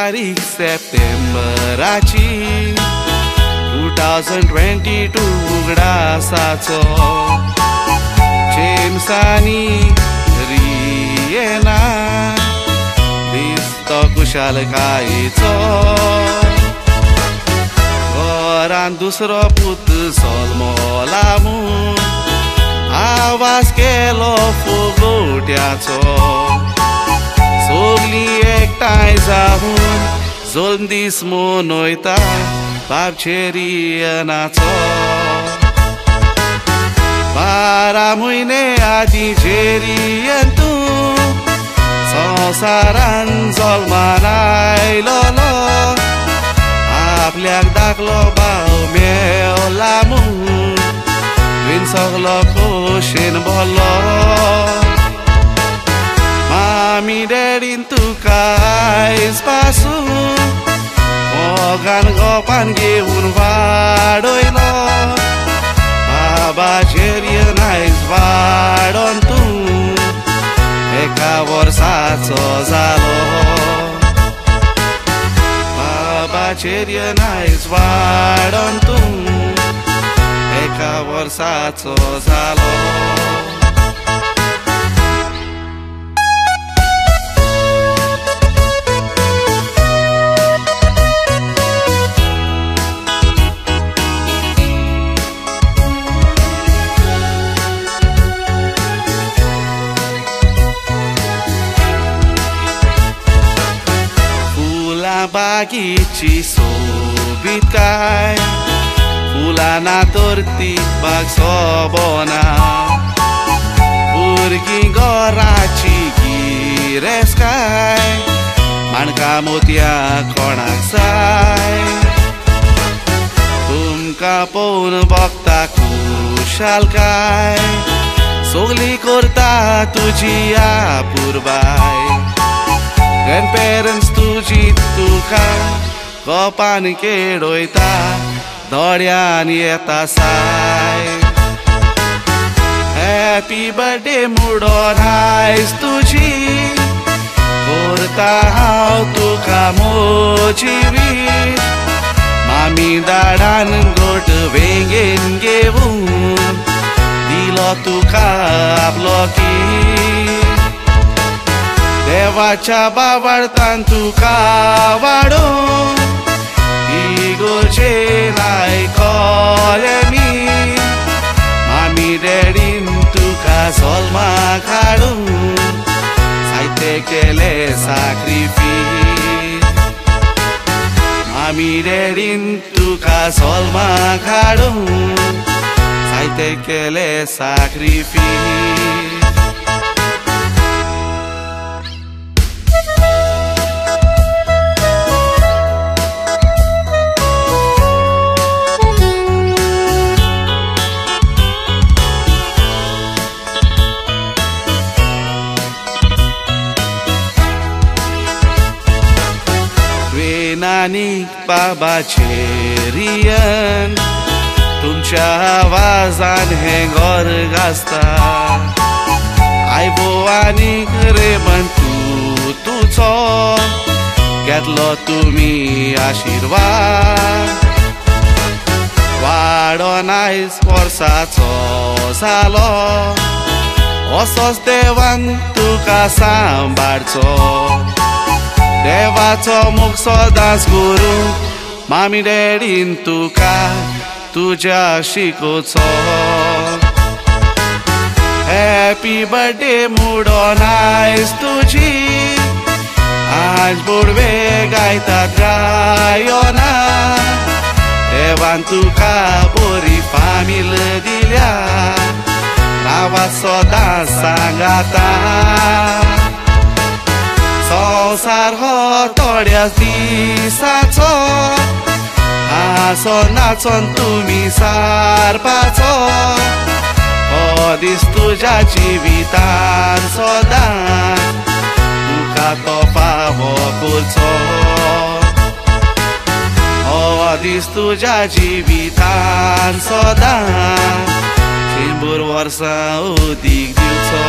तारीख सप्टेंबराची 2022 उगडासाचो जेम्सानी रियेना दिसतो कुशालकायेचो घरान दुसरो पूत सोलमोला म्हूण आवाज केलो फुगोट्याचो सगळीं एकठांय जावन जोल्म दीस मनयता बाबचे रियनाचो 12 म्हयने आदींचे रियन तूं संवसारान जल्मान आयलोलो आपल्याक धाकलो भाव मेवला म्हूण तुवें सगलो खोशेन भरलो मामी डॅडीन तुका आयज पासून मोगान गोपान घेवन वाडयलो बाबाचे रियन आयज वाडोन तूं एका वर्साचो जालो बाबाचे रियन आयज वाडोन तूं एका वर्साचो जालो बागीची सोबीतकाय फुलां tortiपाक सोबना भुरगीं घराची गिरेस्काय माणकां मोतयां कोणाक जाय तुमकां पळोवन भोगता खुशालकाय सगळीं करता तुजी आपुरबाय ग्रॅण्डपेरंट्स तुजी तुका गोपान खेडयता दोड्यान येता साय हॅपी बर्थडे म्हणून आयज तुजी करता हांव तुका मोजी वीश मामी दाडान गोट वेंगेन घेवन दिलो तुका आपलो कीश देवाच्या बाबार्थान तुका वाडोवन इगोर्जे आयकोले मी मामी डॅडीन तुका जल्माक हाडून जायते केले सॅक्रिफीस मामी डॅडीन तुका जल्माक हाडून जायते केले सॅक्रिफीस नानीक बाबाचे रियन तुमच्या आवाजान हें घर गाजता आयबो आनीक रे म्हण तुजो घेतलो तुमी आशिर्वाद वाडोन आयज वर्साचो जालो असोच देवान तुका सांबाळचो देवाचो मोग सदांच करूं मामी डॅडीन तुका तुज्या शिकोचो हॅपी बर्थडे म्हणून आयज तुजी आज बोडवे गायतात गायोना देवान तुका बरी फामील दिल्या रावात सदांच सांगाता संवसार हो थोड्याच दिसाचो हांसोन नाचोन तुमी सारपाचो हो दीस तुज्या जिवितान सदां तुका तो फावो करचो हो दीस तुज्या जिवितान सदां 100 वर्सां उदीक दिवचो